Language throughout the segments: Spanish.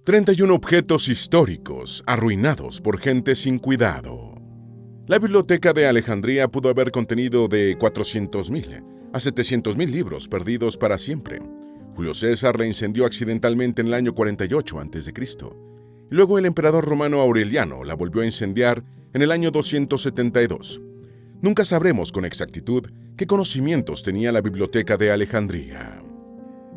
31 objetos históricos arruinados por gente sin cuidado. La Biblioteca de Alejandría pudo haber contenido de 400.000 a 700.000 libros perdidos para siempre. Julio César la incendió accidentalmente en el año 48 a.C. Luego el emperador romano Aureliano la volvió a incendiar en el año 272. Nunca sabremos con exactitud qué conocimientos tenía la Biblioteca de Alejandría.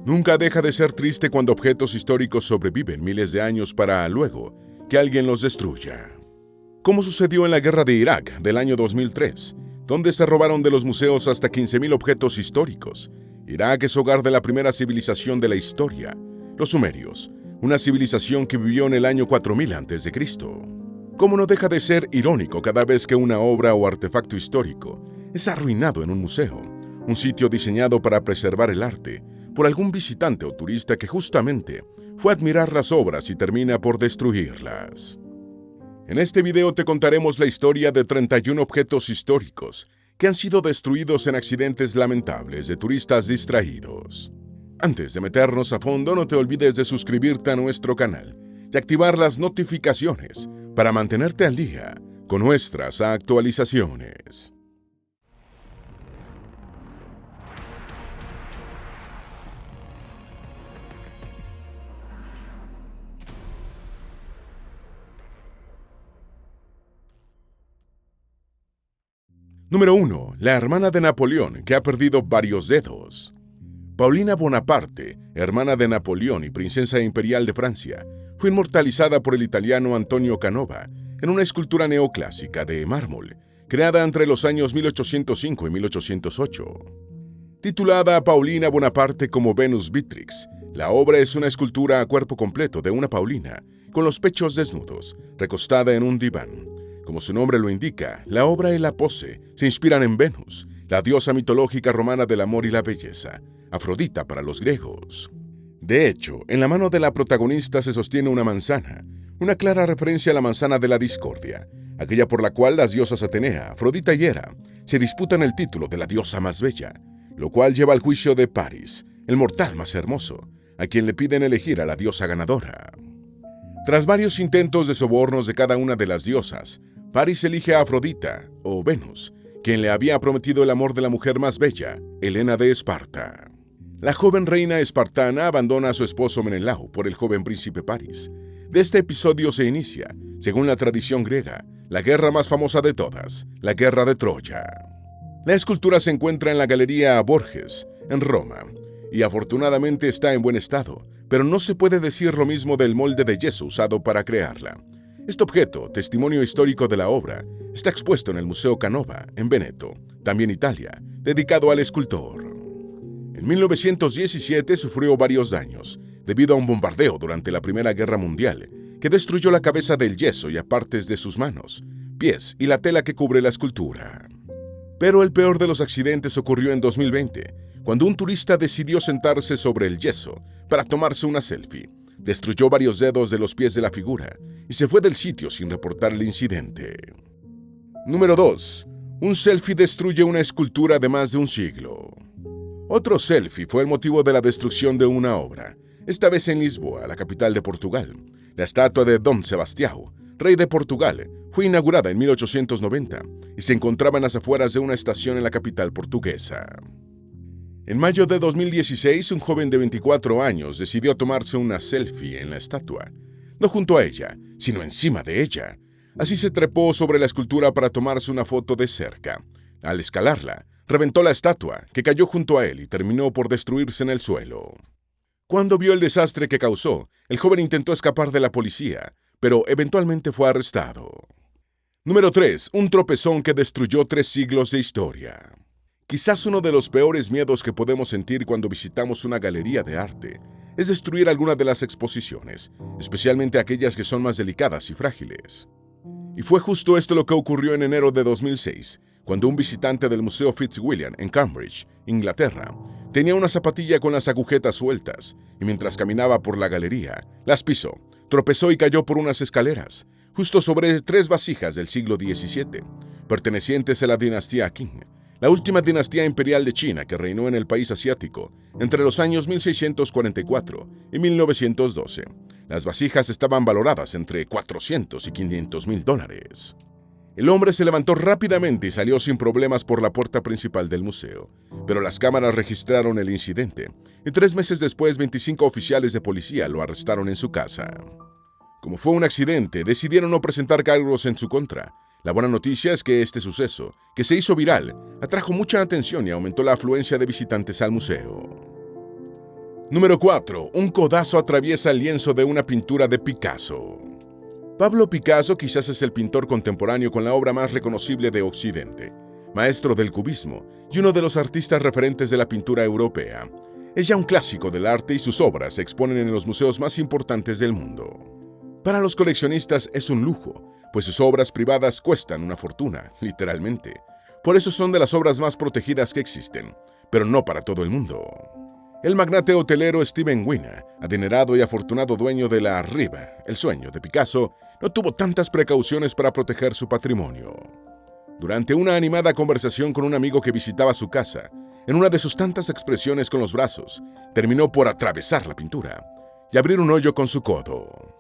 Nunca deja de ser triste cuando objetos históricos sobreviven miles de años para luego que alguien los destruya. Como sucedió en la guerra de Irak del año 2003, donde se robaron de los museos hasta 15.000 objetos históricos. Irak es hogar de la primera civilización de la historia, los sumerios, una civilización que vivió en el año 4000 a.C. Como no deja de ser irónico cada vez que una obra o artefacto histórico es arruinado en un museo, un sitio diseñado para preservar el arte, por algún visitante o turista que justamente fue a admirar las obras y termina por destruirlas. En este video te contaremos la historia de 31 objetos históricos que han sido destruidos en accidentes lamentables de turistas distraídos. Antes de meternos a fondo, no te olvides de suscribirte a nuestro canal y activar las notificaciones para mantenerte al día con nuestras actualizaciones. Número 1. La hermana de Napoleón, que ha perdido varios dedos. Paulina Bonaparte, hermana de Napoleón y princesa imperial de Francia, fue inmortalizada por el italiano Antonio Canova en una escultura neoclásica de mármol, creada entre los años 1805 y 1808. Titulada Paulina Bonaparte como Venus Beatrix, la obra es una escultura a cuerpo completo de una Paulina, con los pechos desnudos, recostada en un diván. Como su nombre lo indica, la obra y la pose se inspiran en Venus, la diosa mitológica romana del amor y la belleza, Afrodita para los griegos. De hecho, en la mano de la protagonista se sostiene una manzana, una clara referencia a la manzana de la discordia, aquella por la cual las diosas Atenea, Afrodita y Hera se disputan el título de la diosa más bella, lo cual lleva al juicio de Paris, el mortal más hermoso, a quien le piden elegir a la diosa ganadora. Tras varios intentos de sobornos de cada una de las diosas, Paris elige a Afrodita, o Venus, quien le había prometido el amor de la mujer más bella, Helena de Esparta. La joven reina espartana abandona a su esposo Menelao por el joven príncipe Paris. De este episodio se inicia, según la tradición griega, la guerra más famosa de todas, la Guerra de Troya. La escultura se encuentra en la Galería Borges, en Roma, y afortunadamente está en buen estado, pero no se puede decir lo mismo del molde de yeso usado para crearla. Este objeto, testimonio histórico de la obra, está expuesto en el Museo Canova, en Veneto, también Italia, dedicado al escultor. En 1917 sufrió varios daños, debido a un bombardeo durante la Primera Guerra Mundial, que destruyó la cabeza del yeso y a partes de sus manos, pies y la tela que cubre la escultura. Pero el peor de los accidentes ocurrió en 2020, cuando un turista decidió sentarse sobre el yeso para tomarse una selfie. Destruyó varios dedos de los pies de la figura y se fue del sitio sin reportar el incidente. Número 2. Un selfie destruye una escultura de más de un siglo. Otro selfie fue el motivo de la destrucción de una obra, esta vez en Lisboa, la capital de Portugal. La estatua de Dom Sebastião, rey de Portugal, fue inaugurada en 1890 y se encontraba en las afueras de una estación en la capital portuguesa. En mayo de 2016, un joven de 24 años decidió tomarse una selfie en la estatua, no junto a ella, sino encima de ella. Así se trepó sobre la escultura para tomarse una foto de cerca. Al escalarla, reventó la estatua, que cayó junto a él y terminó por destruirse en el suelo. Cuando vio el desastre que causó, el joven intentó escapar de la policía, pero eventualmente fue arrestado. Número 3. Un tropezón que destruyó 3 siglos de historia. Quizás uno de los peores miedos que podemos sentir cuando visitamos una galería de arte es destruir alguna de las exposiciones, especialmente aquellas que son más delicadas y frágiles. Y fue justo esto lo que ocurrió en enero de 2006, cuando un visitante del Museo Fitzwilliam en Cambridge, Inglaterra, tenía una zapatilla con las agujetas sueltas y mientras caminaba por la galería, las pisó, tropezó y cayó por unas escaleras, justo sobre 3 vasijas del siglo XVII, pertenecientes a la dinastía Qing, la última dinastía imperial de China que reinó en el país asiático entre los años 1644 y 1912. Las vasijas estaban valoradas entre $400 y $500,000. El hombre se levantó rápidamente y salió sin problemas por la puerta principal del museo, pero las cámaras registraron el incidente, y 3 meses después 25 oficiales de policía lo arrestaron en su casa. Como fue un accidente, decidieron no presentar cargos en su contra. La buena noticia es que este suceso, que se hizo viral, atrajo mucha atención y aumentó la afluencia de visitantes al museo. Número 4. Un codazo atraviesa el lienzo de una pintura de Picasso. Pablo Picasso quizás es el pintor contemporáneo con la obra más reconocible de Occidente, maestro del cubismo y uno de los artistas referentes de la pintura europea. Es ya un clásico del arte y sus obras se exponen en los museos más importantes del mundo. Para los coleccionistas es un lujo, pues sus obras privadas cuestan una fortuna, literalmente. Por eso son de las obras más protegidas que existen, pero no para todo el mundo. El magnate hotelero Steven Wynne, adinerado y afortunado dueño de la Rive, el sueño de Picasso, no tuvo tantas precauciones para proteger su patrimonio. Durante una animada conversación con un amigo que visitaba su casa, en una de sus tantas expresiones con los brazos, terminó por atravesar la pintura y abrir un hoyo con su codo.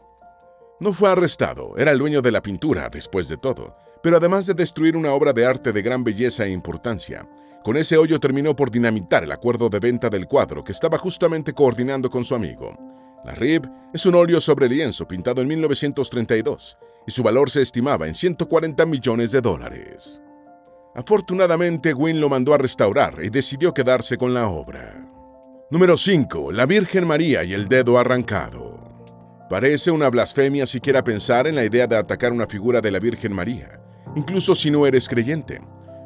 No fue arrestado, era el dueño de la pintura, después de todo, pero además de destruir una obra de arte de gran belleza e importancia, con ese hoyo terminó por dinamitar el acuerdo de venta del cuadro que estaba justamente coordinando con su amigo. La Rive es un óleo sobre lienzo pintado en 1932 y su valor se estimaba en $140 millones. Afortunadamente, Wynne lo mandó a restaurar y decidió quedarse con la obra. Número 5. La Virgen María y el dedo arrancado. Parece una blasfemia siquiera pensar en la idea de atacar una figura de la Virgen María, incluso si no eres creyente.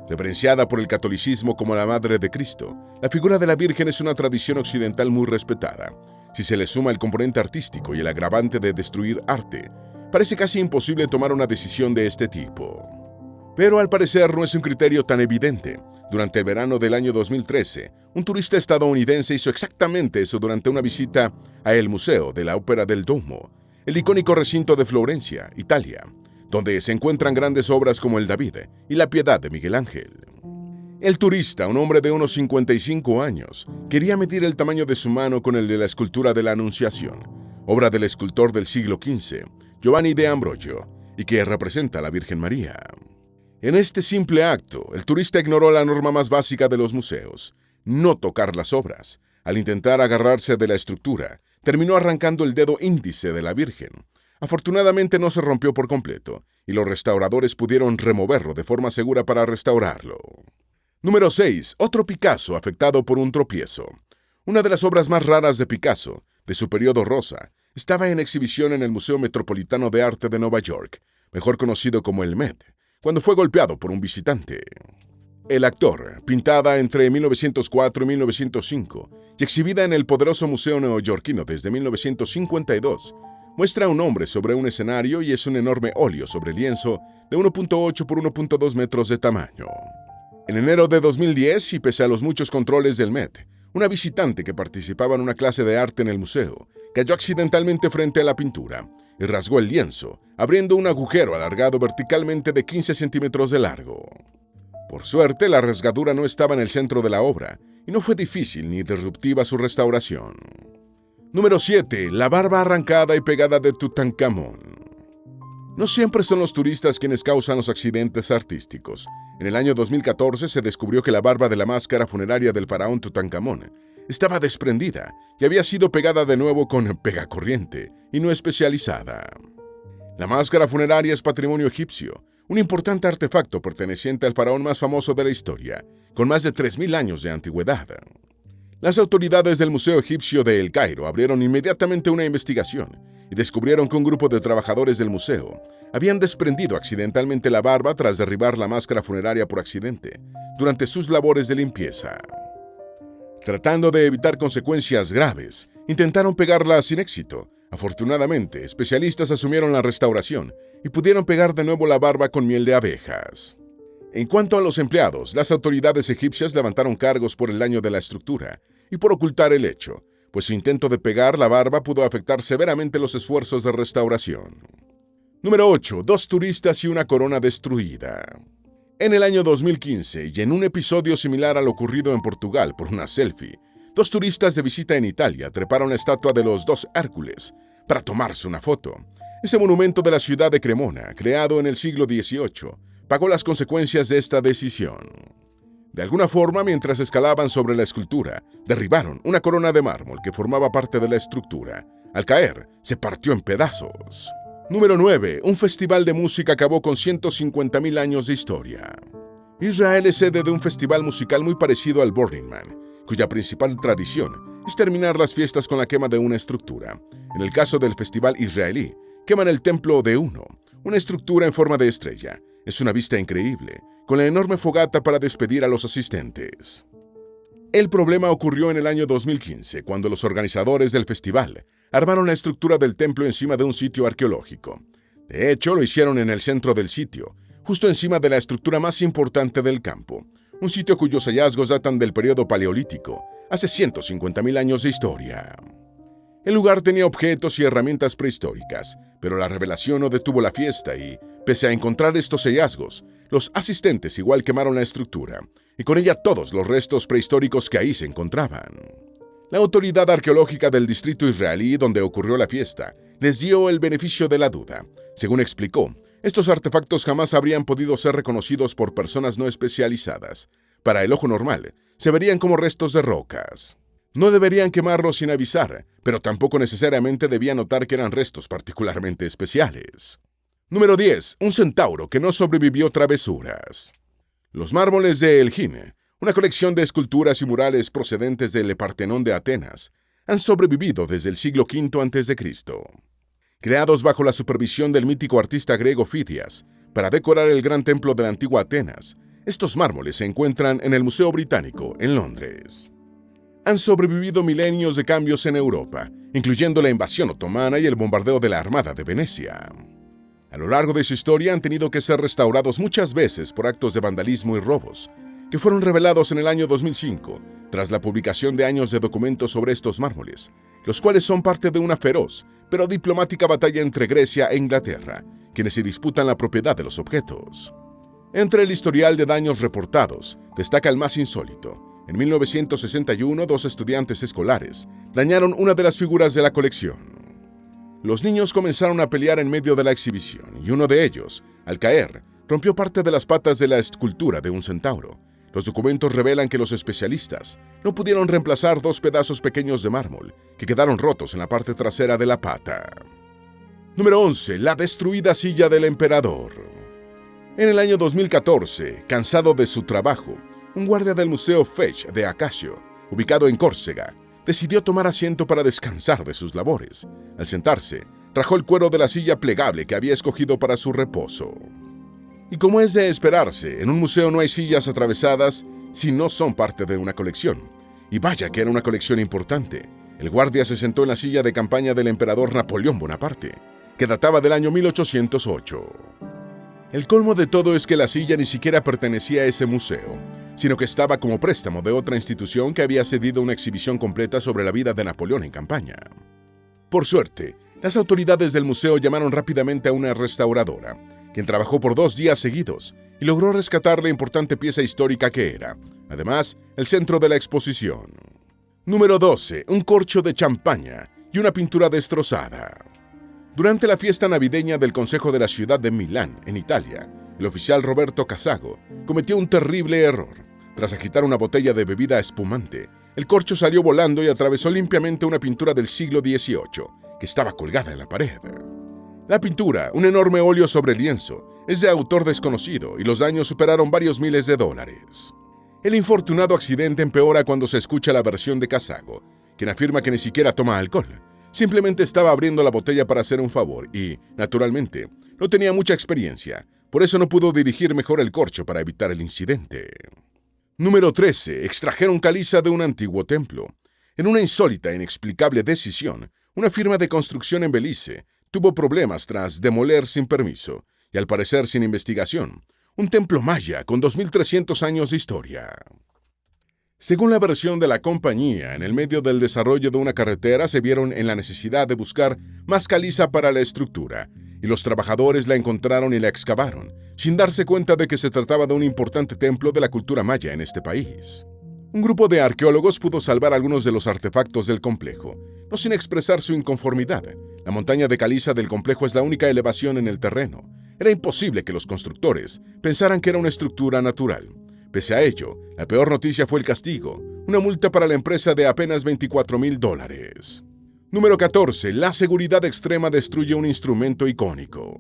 Reverenciada por el catolicismo como la Madre de Cristo, la figura de la Virgen es una tradición occidental muy respetada. Si se le suma el componente artístico y el agravante de destruir arte, parece casi imposible tomar una decisión de este tipo. Pero al parecer no es un criterio tan evidente. Durante el verano del año 2013, un turista estadounidense hizo exactamente eso durante una visita a el Museo de la Ópera del Duomo, el icónico recinto de Florencia, Italia, donde se encuentran grandes obras como el David y la Piedad de Miguel Ángel. El turista, un hombre de unos 55 años, quería medir el tamaño de su mano con el de la escultura de la Anunciación, obra del escultor del siglo XV, Giovanni de Ambrogio, y que representa a la Virgen María. En este simple acto, el turista ignoró la norma más básica de los museos: no tocar las obras. Al intentar agarrarse de la estructura, terminó arrancando el dedo índice de la Virgen. Afortunadamente no se rompió por completo, y los restauradores pudieron removerlo de forma segura para restaurarlo. Número 6. Otro Picasso afectado por un tropiezo. Una de las obras más raras de Picasso, de su periodo rosa, estaba en exhibición en el Museo Metropolitano de Arte de Nueva York, mejor conocido como el Met, cuando fue golpeado por un visitante. El actor, pintada entre 1904 y 1905 y exhibida en el poderoso museo neoyorquino desde 1952, muestra a un hombre sobre un escenario y es un enorme óleo sobre lienzo de 1.8 por 1.2 metros de tamaño. En enero de 2010, y pese a los muchos controles del Met, una visitante que participaba en una clase de arte en el museo cayó accidentalmente frente a la pintura y rasgó el lienzo, abriendo un agujero alargado verticalmente de 15 centímetros de largo. Por suerte, la rasgadura no estaba en el centro de la obra y no fue difícil ni disruptiva su restauración. Número 7. La barba arrancada y pegada de Tutankamón. No siempre son los turistas quienes causan los accidentes artísticos. En el año 2014 se descubrió que la barba de la máscara funeraria del faraón Tutankamón estaba desprendida y había sido pegada de nuevo con pegacorriente y no especializada. La máscara funeraria es patrimonio egipcio, un importante artefacto perteneciente al faraón más famoso de la historia, con más de 3.000 años de antigüedad. Las autoridades del Museo Egipcio de El Cairo abrieron inmediatamente una investigación y descubrieron que un grupo de trabajadores del museo habían desprendido accidentalmente la barba tras derribar la máscara funeraria por accidente durante sus labores de limpieza. Tratando de evitar consecuencias graves, intentaron pegarla sin éxito. Afortunadamente, especialistas asumieron la restauración y pudieron pegar de nuevo la barba con miel de abejas. En cuanto a los empleados, las autoridades egipcias levantaron cargos por el daño de la estructura y por ocultar el hecho, pues su intento de pegar la barba pudo afectar severamente los esfuerzos de restauración. Número 8. 2 turistas y una corona destruida. En el año 2015, y en un episodio similar a lo ocurrido en Portugal por una selfie, 2 turistas de visita en Italia treparon la estatua de los 2 Hércules, para tomarse una foto. Ese monumento de la ciudad de Cremona, creado en el siglo XVIII, pagó las consecuencias de esta decisión. De alguna forma, mientras escalaban sobre la escultura, derribaron una corona de mármol que formaba parte de la estructura. Al caer, se partió en pedazos. Número 9. Un festival de música acabó con 150.000 años de historia. Israel es sede de un festival musical muy parecido al Burning Man, cuya principal tradición es terminar las fiestas con la quema de una estructura. En el caso del festival israelí, queman el templo de Uno, una estructura en forma de estrella. Es una vista increíble, con la enorme fogata para despedir a los asistentes. El problema ocurrió en el año 2015, cuando los organizadores del festival armaron la estructura del templo encima de un sitio arqueológico. De hecho, lo hicieron en el centro del sitio, justo encima de la estructura más importante del campo, un sitio cuyos hallazgos datan del periodo paleolítico, hace 150.000 años de historia. El lugar tenía objetos y herramientas prehistóricas, pero la revelación no detuvo la fiesta y, pese a encontrar estos hallazgos, los asistentes igual quemaron la estructura, y con ella todos los restos prehistóricos que ahí se encontraban. La autoridad arqueológica del distrito israelí donde ocurrió la fiesta les dio el beneficio de la duda. Según explicó, estos artefactos jamás habrían podido ser reconocidos por personas no especializadas. Para el ojo normal, se verían como restos de rocas. No deberían quemarlos sin avisar, pero tampoco necesariamente debían notar que eran restos particularmente especiales. Número 10. Un centauro que no sobrevivió travesuras. Los mármoles de Elgin, una colección de esculturas y murales procedentes del Partenón de Atenas, han sobrevivido desde el siglo V a.C. Creados bajo la supervisión del mítico artista griego Fidias para decorar el gran templo de la antigua Atenas, estos mármoles se encuentran en el Museo Británico, en Londres. Han sobrevivido milenios de cambios en Europa, incluyendo la invasión otomana y el bombardeo de la Armada de Venecia. A lo largo de su historia han tenido que ser restaurados muchas veces por actos de vandalismo y robos, que fueron revelados en el año 2005, tras la publicación de años de documentos sobre estos mármoles, los cuales son parte de una feroz pero diplomática batalla entre Grecia e Inglaterra, quienes se disputan la propiedad de los objetos. Entre el historial de daños reportados, destaca el más insólito. En 1961, 2 estudiantes escolares dañaron una de las figuras de la colección. Los niños comenzaron a pelear en medio de la exhibición y uno de ellos, al caer, rompió parte de las patas de la escultura de un centauro. Los documentos revelan que los especialistas no pudieron reemplazar 2 pedazos pequeños de mármol que quedaron rotos en la parte trasera de la pata. Número 11. La destruida silla del emperador. En el año 2014, cansado de su trabajo, un guardia del Museo Fech de Ajaccio, ubicado en Córcega, decidió tomar asiento para descansar de sus labores. Al sentarse, rajó el cuero de la silla plegable que había escogido para su reposo. Y como es de esperarse, en un museo no hay sillas atravesadas si no son parte de una colección. Y vaya que era una colección importante. El guardia se sentó en la silla de campaña del emperador Napoleón Bonaparte, que databa del año 1808. El colmo de todo es que la silla ni siquiera pertenecía a ese museo, sino que estaba como préstamo de otra institución que había cedido una exhibición completa sobre la vida de Napoleón en campaña. Por suerte, las autoridades del museo llamaron rápidamente a una restauradora, quien trabajó por 2 días seguidos y logró rescatar la importante pieza histórica que era, además, el centro de la exposición. Número 12. Un corcho de champaña y una pintura destrozada. Durante la fiesta navideña del Consejo de la Ciudad de Milán, en Italia, el oficial Roberto Casago cometió un terrible error. Tras agitar una botella de bebida espumante, el corcho salió volando y atravesó limpiamente una pintura del siglo XVIII, que estaba colgada en la pared. La pintura, un enorme óleo sobre lienzo, es de autor desconocido y los daños superaron varios miles de dólares. El infortunado accidente empeora cuando se escucha la versión de Casago, quien afirma que ni siquiera toma alcohol. Simplemente estaba abriendo la botella para hacer un favor y, naturalmente, no tenía mucha experiencia, por eso no pudo dirigir mejor el corcho para evitar el incidente. Número 13. Extrajeron caliza de un antiguo templo. En una insólita e inexplicable decisión, una firma de construcción en Belice tuvo problemas tras demoler sin permiso, y al parecer sin investigación, un templo maya con 2.300 años de historia. Según la versión de la compañía, en el medio del desarrollo de una carretera se vieron en la necesidad de buscar más caliza para la estructura, y los trabajadores la encontraron y la excavaron, sin darse cuenta de que se trataba de un importante templo de la cultura maya en este país. Un grupo de arqueólogos pudo salvar algunos de los artefactos del complejo, no sin expresar su inconformidad. La montaña de caliza del complejo es la única elevación en el terreno. Era imposible que los constructores pensaran que era una estructura natural. Pese a ello, la peor noticia fue el castigo, una multa para la empresa de apenas $24,000. Número 14. La seguridad extrema destruye un instrumento icónico.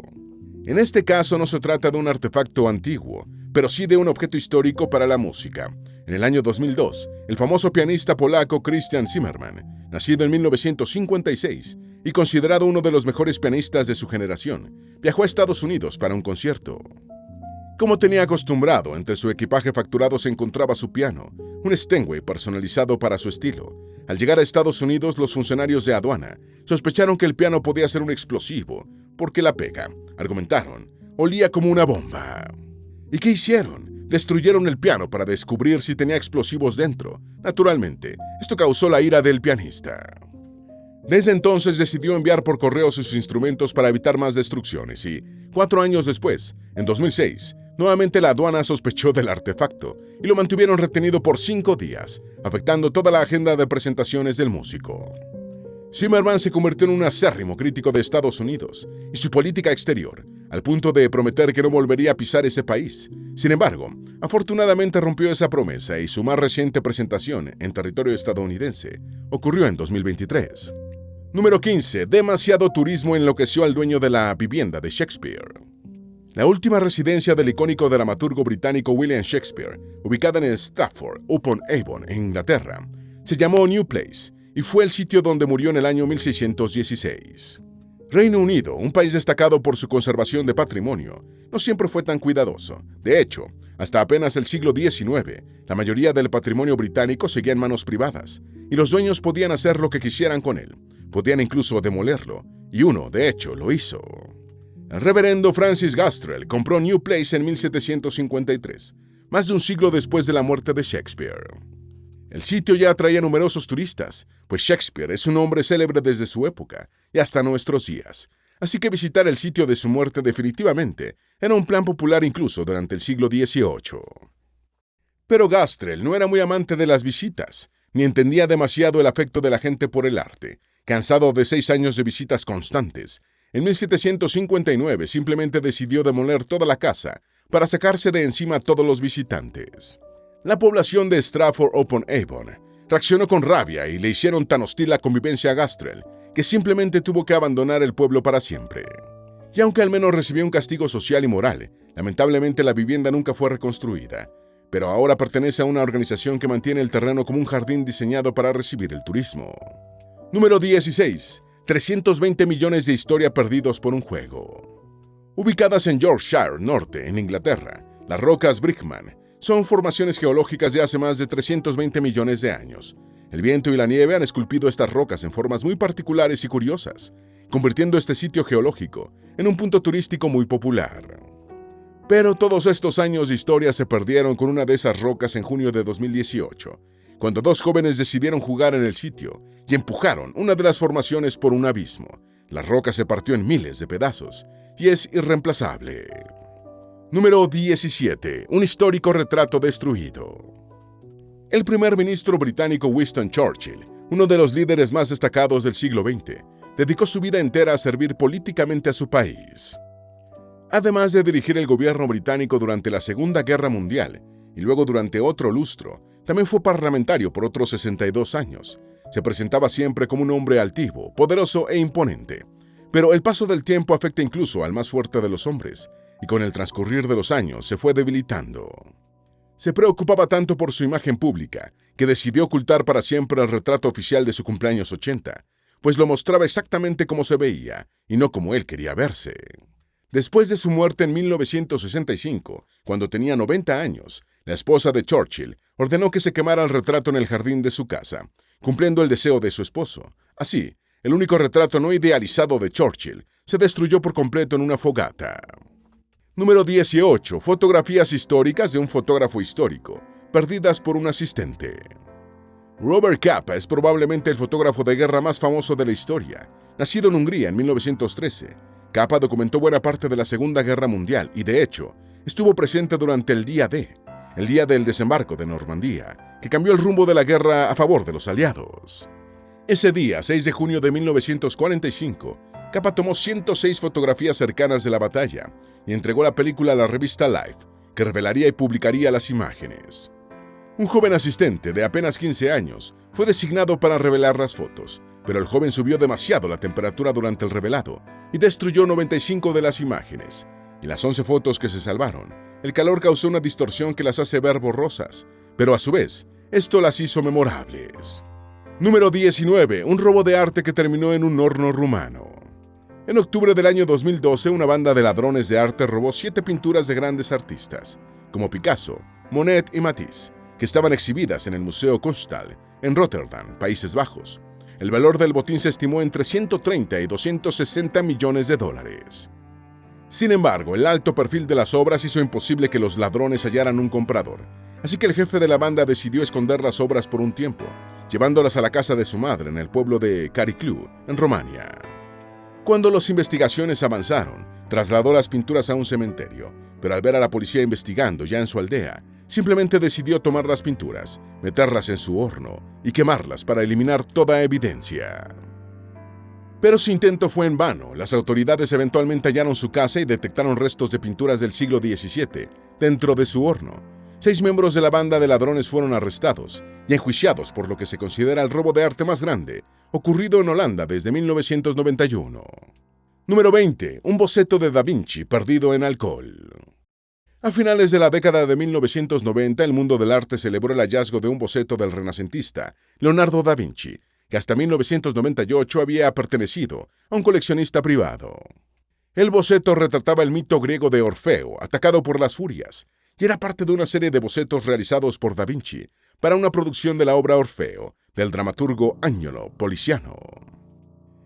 En este caso no se trata de un artefacto antiguo, pero sí de un objeto histórico para la música. En el año 2002, el famoso pianista polaco Christian Zimmerman, nacido en 1956 y considerado uno de los mejores pianistas de su generación, viajó a Estados Unidos para un concierto. Como tenía acostumbrado, entre su equipaje facturado se encontraba su piano, un Steinway personalizado para su estilo. Al llegar a Estados Unidos, los funcionarios de aduana sospecharon que el piano podía ser un explosivo, porque la pega, argumentaron, olía como una bomba. ¿Y qué hicieron? Destruyeron el piano para descubrir si tenía explosivos dentro. Naturalmente, esto causó la ira del pianista. Desde entonces decidió enviar por correo sus instrumentos para evitar más destrucciones y, 4 años después, en 2006, nuevamente la aduana sospechó del artefacto y lo mantuvieron retenido por 5 días, afectando toda la agenda de presentaciones del músico. Zimmerman se convirtió en un acérrimo crítico de Estados Unidos y su política exterior, al punto de prometer que no volvería a pisar ese país. Sin embargo, afortunadamente rompió esa promesa y su más reciente presentación en territorio estadounidense ocurrió en 2023. Número 15. Demasiado turismo enloqueció al dueño de la vivienda de Shakespeare. La última residencia del icónico dramaturgo británico William Shakespeare, ubicada en Stratford-upon-Avon, en Inglaterra, se llamó New Place y fue el sitio donde murió en el año 1616. Reino Unido, un país destacado por su conservación de patrimonio, no siempre fue tan cuidadoso. De hecho, hasta apenas el siglo XIX, la mayoría del patrimonio británico seguía en manos privadas, y los dueños podían hacer lo que quisieran con él. Podían incluso demolerlo, y uno, de hecho, lo hizo. El reverendo Francis Gastrell compró New Place en 1753, más de un siglo después de la muerte de Shakespeare. El sitio ya atraía numerosos turistas, pues Shakespeare es un hombre célebre desde su época y hasta nuestros días, así que visitar el sitio de su muerte definitivamente era un plan popular incluso durante el siglo XVIII. Pero Gastrell no era muy amante de las visitas, ni entendía demasiado el afecto de la gente por el arte. Cansado de 6 años de visitas constantes, en 1759 simplemente decidió demoler toda la casa para sacarse de encima a todos los visitantes. La población de Stratford-upon-Avon reaccionó con rabia y le hicieron tan hostil la convivencia a Gastrell que simplemente tuvo que abandonar el pueblo para siempre. Y aunque al menos recibió un castigo social y moral, lamentablemente la vivienda nunca fue reconstruida, pero ahora pertenece a una organización que mantiene el terreno como un jardín diseñado para recibir el turismo. Número 16. 320 millones de historia perdidos por un juego. Ubicadas en Yorkshire Norte, en Inglaterra, las rocas Brickman son formaciones geológicas de hace más de 320 millones de años. El viento y la nieve han esculpido estas rocas en formas muy particulares y curiosas, convirtiendo este sitio geológico en un punto turístico muy popular. Pero todos estos años de historia se perdieron con una de esas rocas en junio de 2018, cuando 2 jóvenes decidieron jugar en el sitio y empujaron una de las formaciones por un abismo. La roca se partió en miles de pedazos y es irreemplazable. Número 17. Un histórico retrato destruido. El primer ministro británico Winston Churchill, uno de los líderes más destacados del siglo XX, dedicó su vida entera a servir políticamente a su país. Además de dirigir el gobierno británico durante la Segunda Guerra Mundial y luego durante otro lustro, también fue parlamentario por otros 62 años. Se presentaba siempre como un hombre altivo, poderoso e imponente. Pero el paso del tiempo afecta incluso al más fuerte de los hombres, y con el transcurrir de los años se fue debilitando. Se preocupaba tanto por su imagen pública que decidió ocultar para siempre el retrato oficial de su cumpleaños 80, pues lo mostraba exactamente como se veía y no como él quería verse. Después de su muerte en 1965, cuando tenía 90 años, la esposa de Churchill ordenó que se quemara el retrato en el jardín de su casa, cumpliendo el deseo de su esposo. Así, el único retrato no idealizado de Churchill se destruyó por completo en una fogata. Número 18. Fotografías históricas de un fotógrafo histórico, perdidas por un asistente. Robert Capa es probablemente el fotógrafo de guerra más famoso de la historia. Nacido en Hungría en 1913, Capa documentó buena parte de la Segunda Guerra Mundial y, de hecho, estuvo presente durante el Día D, el día del desembarco de Normandía, que cambió el rumbo de la guerra a favor de los aliados. Ese día, 6 de junio de 1945, Capa tomó 106 fotografías cercanas de la batalla y entregó la película a la revista Life, que revelaría y publicaría las imágenes. Un joven asistente de apenas 15 años fue designado para revelar las fotos, pero el joven subió demasiado la temperatura durante el revelado y destruyó 95 de las imágenes. Y las 11 fotos que se salvaron, el calor causó una distorsión que las hace ver borrosas, pero a su vez, esto las hizo memorables. Número 19. Un robo de arte que terminó en un horno rumano. En octubre del año 2012, una banda de ladrones de arte robó 7 pinturas de grandes artistas, como Picasso, Monet y Matisse, que estaban exhibidas en el Museo Kunsthal, en Rotterdam, Países Bajos. El valor del botín se estimó entre 130 y 260 millones de dólares. Sin embargo, el alto perfil de las obras hizo imposible que los ladrones hallaran un comprador, así que el jefe de la banda decidió esconder las obras por un tiempo, llevándolas a la casa de su madre en el pueblo de Cariclu, en Rumania. Cuando las investigaciones avanzaron, trasladó las pinturas a un cementerio, pero al ver a la policía investigando ya en su aldea, simplemente decidió tomar las pinturas, meterlas en su horno y quemarlas para eliminar toda evidencia. Pero su intento fue en vano. Las autoridades eventualmente hallaron su casa y detectaron restos de pinturas del siglo XVII dentro de su horno. 6 miembros de la banda de ladrones fueron arrestados y enjuiciados por lo que se considera el robo de arte más grande ocurrido en Holanda desde 1991. Número 20. Un boceto de Da Vinci perdido en alcohol. A finales de la década de 1990, el mundo del arte celebró el hallazgo de un boceto del renacentista Leonardo da Vinci, que hasta 1998 había pertenecido a un coleccionista privado. El boceto retrataba el mito griego de Orfeo, atacado por las furias, y era parte de una serie de bocetos realizados por da Vinci para una producción de la obra Orfeo, del dramaturgo Agnolo Poliziano.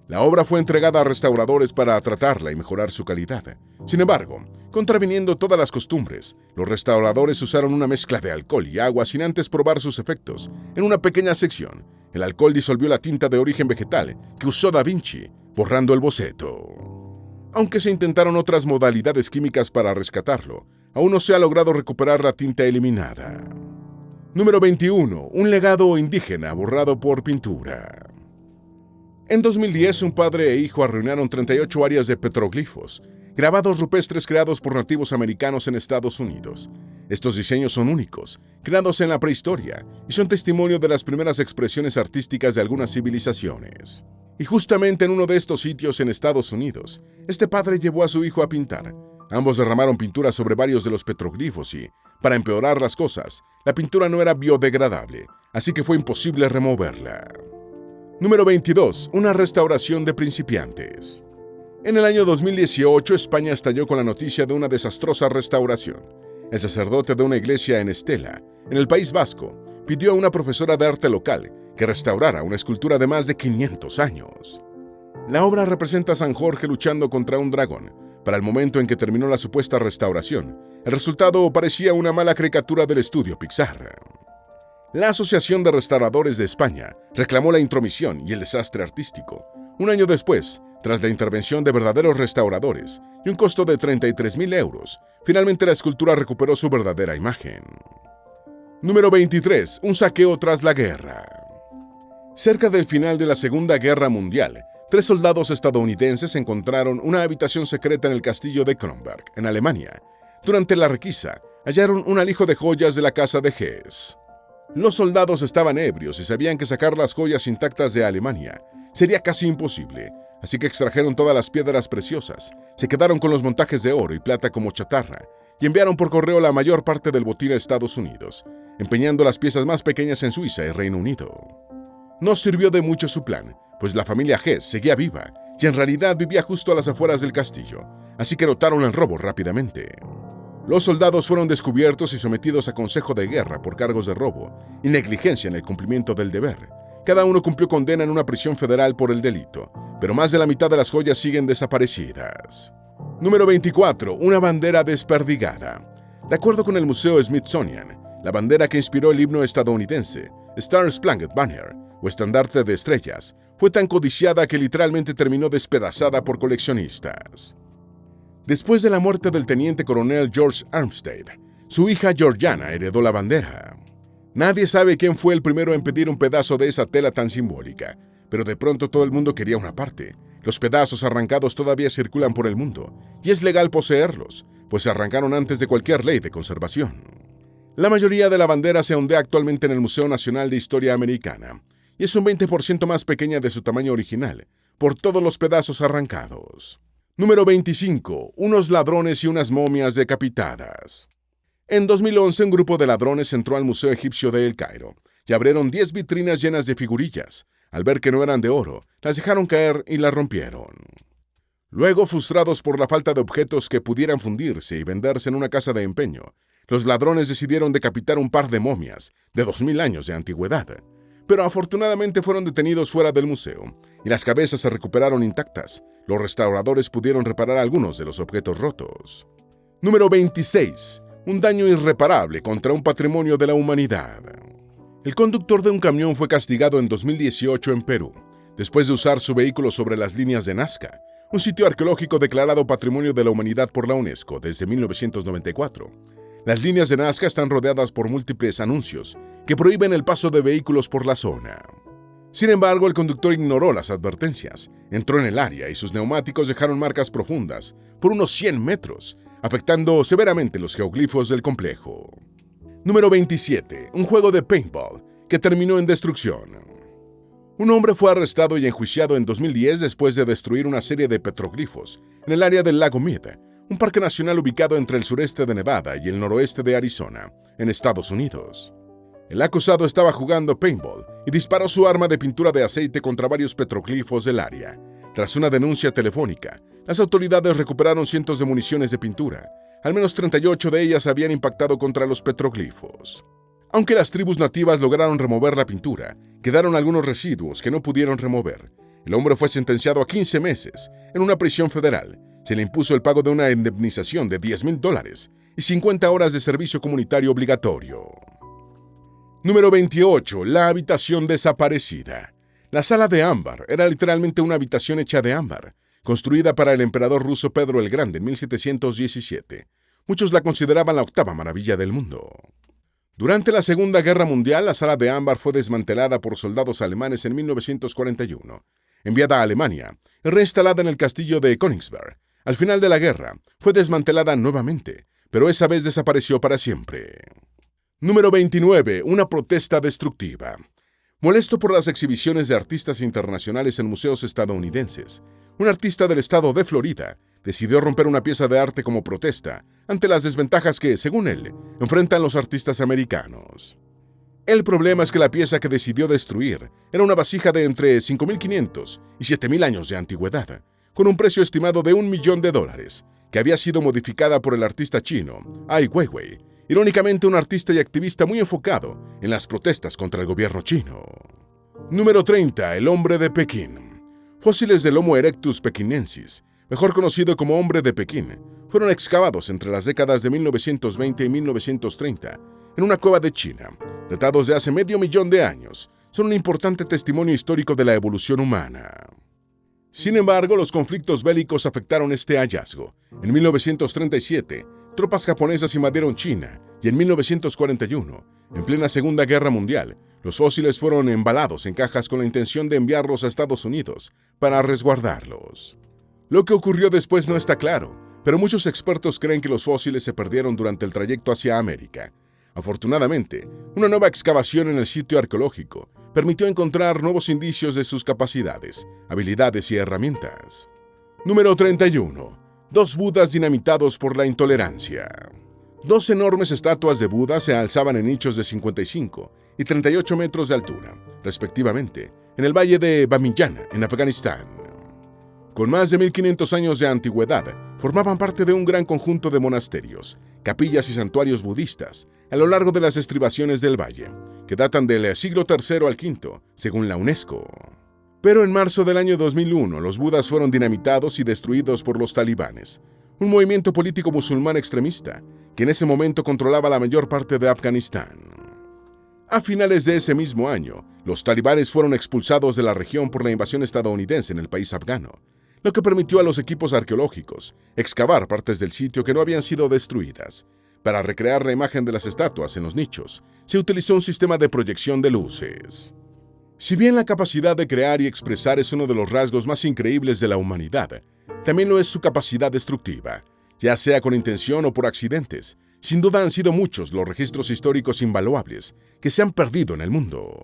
La obra fue entregada a restauradores para tratarla y mejorar su calidad. Sin embargo, contraviniendo todas las costumbres, los restauradores usaron una mezcla de alcohol y agua sin antes probar sus efectos. En una pequeña sección, el alcohol disolvió la tinta de origen vegetal que usó da Vinci, borrando el boceto. Aunque se intentaron otras modalidades químicas para rescatarlo, aún no se ha logrado recuperar la tinta eliminada. Número 21. Un legado indígena borrado por pintura. En 2010, un padre e hijo arruinaron 38 áreas de petroglifos, grabados rupestres creados por nativos americanos en Estados Unidos. Estos diseños son únicos, creados en la prehistoria, y son testimonio de las primeras expresiones artísticas de algunas civilizaciones. Y justamente en uno de estos sitios en Estados Unidos, este padre llevó a su hijo a pintar. Ambos derramaron pintura sobre varios de los petroglifos y, para empeorar las cosas, la pintura no era biodegradable, así que fue imposible removerla. Número 22. Una restauración de principiantes. En el año 2018, España estalló con la noticia de una desastrosa restauración. El sacerdote de una iglesia en Estela, en el País Vasco, pidió a una profesora de arte local que restaurara una escultura de más de 500 años. La obra representa a San Jorge luchando contra un dragón. Para el momento en que terminó la supuesta restauración, el resultado parecía una mala caricatura del estudio Pixar. La Asociación de Restauradores de España reclamó la intromisión y el desastre artístico. Un año después, tras la intervención de verdaderos restauradores y un costo de 33.000 euros, finalmente la escultura recuperó su verdadera imagen. Número 23. Un saqueo tras la guerra. Cerca del final de la Segunda Guerra Mundial, 3 soldados estadounidenses encontraron una habitación secreta en el castillo de Kronberg, en Alemania. Durante la requisa, hallaron un alijo de joyas de la casa de Hesse. Los soldados estaban ebrios y sabían que sacar las joyas intactas de Alemania sería casi imposible, así que extrajeron todas las piedras preciosas, se quedaron con los montajes de oro y plata como chatarra y enviaron por correo la mayor parte del botín a Estados Unidos, empeñando las piezas más pequeñas en Suiza y Reino Unido. No sirvió de mucho su plan, pues la familia Hess seguía viva y en realidad vivía justo a las afueras del castillo, así que notaron el robo rápidamente. Los soldados fueron descubiertos y sometidos a consejo de guerra por cargos de robo y negligencia en el cumplimiento del deber. Cada uno cumplió condena en una prisión federal por el delito, pero más de la mitad de las joyas siguen desaparecidas. Número 24. Una bandera desperdigada. De acuerdo con el Museo Smithsonian, la bandera que inspiró el himno estadounidense, Star Spangled Banner, o estandarte de estrellas, fue tan codiciada que literalmente terminó despedazada por coleccionistas. Después de la muerte del teniente coronel George Armstead, su hija Georgiana heredó la bandera. Nadie sabe quién fue el primero en pedir un pedazo de esa tela tan simbólica, pero de pronto todo el mundo quería una parte. Los pedazos arrancados todavía circulan por el mundo, y es legal poseerlos, pues se arrancaron antes de cualquier ley de conservación. La mayoría de la bandera se ondea actualmente en el Museo Nacional de Historia Americana, y es un 20% más pequeña de su tamaño original, por todos los pedazos arrancados. Número 25. Unos ladrones y unas momias decapitadas. En 2011, un grupo de ladrones entró al Museo Egipcio de El Cairo y abrieron 10 vitrinas llenas de figurillas. Al ver que no eran de oro, las dejaron caer y las rompieron. Luego, frustrados por la falta de objetos que pudieran fundirse y venderse en una casa de empeño, los ladrones decidieron decapitar un par de momias de 2000 años de antigüedad. Pero afortunadamente fueron detenidos fuera del museo y las cabezas se recuperaron intactas. Los restauradores pudieron reparar algunos de los objetos rotos. Número 26. Un daño irreparable contra un patrimonio de la humanidad. El conductor de un camión fue castigado en 2018 en Perú, después de usar su vehículo sobre las líneas de Nazca, un sitio arqueológico declarado Patrimonio de la Humanidad por la UNESCO desde 1994. Las líneas de Nazca están rodeadas por múltiples anuncios que prohíben el paso de vehículos por la zona. Sin embargo, el conductor ignoró las advertencias, entró en el área y sus neumáticos dejaron marcas profundas por unos 100 metros, afectando severamente los geoglifos del complejo. Número 27. Un juego de paintball que terminó en destrucción. Un hombre fue arrestado y enjuiciado en 2010 después de destruir una serie de petroglifos en el área del lago Mead, un parque nacional ubicado entre el sureste de Nevada y el noroeste de Arizona, en Estados Unidos. El acusado estaba jugando paintball y disparó su arma de pintura de aceite contra varios petroglifos del área. Tras una denuncia telefónica, las autoridades recuperaron cientos de municiones de pintura. Al menos 38 de ellas habían impactado contra los petroglifos. Aunque las tribus nativas lograron remover la pintura, quedaron algunos residuos que no pudieron remover. El hombre fue sentenciado a 15 meses en una prisión federal. Se le impuso el pago de una indemnización de $10,000 y 50 horas de servicio comunitario obligatorio. Número 28. La habitación desaparecida. La sala de ámbar era literalmente una habitación hecha de ámbar, construida para el emperador ruso Pedro el Grande en 1717. Muchos la consideraban la octava maravilla del mundo. Durante la Segunda Guerra Mundial, la sala de ámbar fue desmantelada por soldados alemanes en 1941, enviada a Alemania y reinstalada en el castillo de Königsberg. Al final de la guerra, fue desmantelada nuevamente, pero esa vez desapareció para siempre. Número 29. Una protesta destructiva. Molesto por las exhibiciones de artistas internacionales en museos estadounidenses, un artista del estado de Florida decidió romper una pieza de arte como protesta ante las desventajas que, según él, enfrentan los artistas americanos. El problema es que la pieza que decidió destruir era una vasija de entre 5.500 y 7.000 años de antigüedad, con un precio estimado de $1 millón, que había sido modificada por el artista chino Ai Weiwei, irónicamente un artista y activista muy enfocado en las protestas contra el gobierno chino. Número 30. El hombre de Pekín. Fósiles del Homo erectus pekinensis, mejor conocido como hombre de Pekín, fueron excavados entre las décadas de 1920 y 1930 en una cueva de China. Datados de hace medio millón de años, son un importante testimonio histórico de la evolución humana. Sin embargo, los conflictos bélicos afectaron este hallazgo. En 1937, tropas japonesas invadieron China y en 1941, en plena Segunda Guerra Mundial, los fósiles fueron embalados en cajas con la intención de enviarlos a Estados Unidos para resguardarlos. Lo que ocurrió después no está claro, pero muchos expertos creen que los fósiles se perdieron durante el trayecto hacia América. Afortunadamente, una nueva excavación en el sitio arqueológico permitió encontrar nuevos indicios de sus capacidades, habilidades y herramientas. Número 31. 2 Budas dinamitados por la intolerancia. 2 enormes estatuas de Buda se alzaban en nichos de 55 y 38 metros de altura, respectivamente, en el valle de Bamiyan, en Afganistán. Con más de 1.500 años de antigüedad, formaban parte de un gran conjunto de monasterios, capillas y santuarios budistas a lo largo de las estribaciones del valle, que datan del siglo III al V, según la UNESCO. Pero en marzo del año 2001, los Budas fueron dinamitados y destruidos por los talibanes, un movimiento político musulmán extremista que en ese momento controlaba la mayor parte de Afganistán. A finales de ese mismo año, los talibanes fueron expulsados de la región por la invasión estadounidense en el país afgano, lo que permitió a los equipos arqueológicos excavar partes del sitio que no habían sido destruidas. Para recrear la imagen de las estatuas en los nichos, se utilizó un sistema de proyección de luces. Si bien la capacidad de crear y expresar es uno de los rasgos más increíbles de la humanidad, también lo es su capacidad destructiva, ya sea con intención o por accidentes. Sin duda han sido muchos los registros históricos invaluables que se han perdido en el mundo.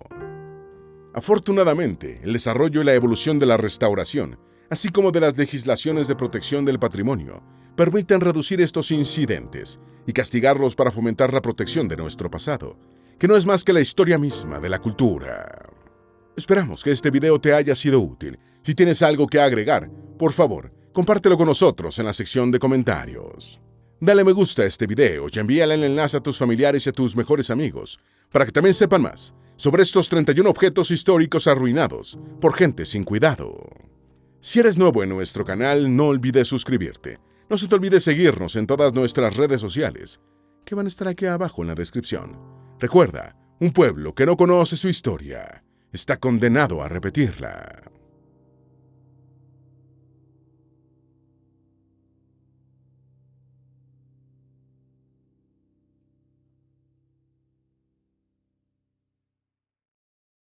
Afortunadamente, el desarrollo y la evolución de la restauración, así como de las legislaciones de protección del patrimonio, permiten reducir estos incidentes y castigarlos para fomentar la protección de nuestro pasado, que no es más que la historia misma de la cultura. Esperamos que este video te haya sido útil. Si tienes algo que agregar, por favor, compártelo con nosotros en la sección de comentarios. Dale me gusta a este video y envíale el enlace a tus familiares y a tus mejores amigos, para que también sepan más sobre estos 31 objetos históricos arruinados por gente sin cuidado. Si eres nuevo en nuestro canal, no olvides suscribirte. No se te olvide seguirnos en todas nuestras redes sociales, que van a estar aquí abajo en la descripción. Recuerda, un pueblo que no conoce su historia está condenado a repetirla.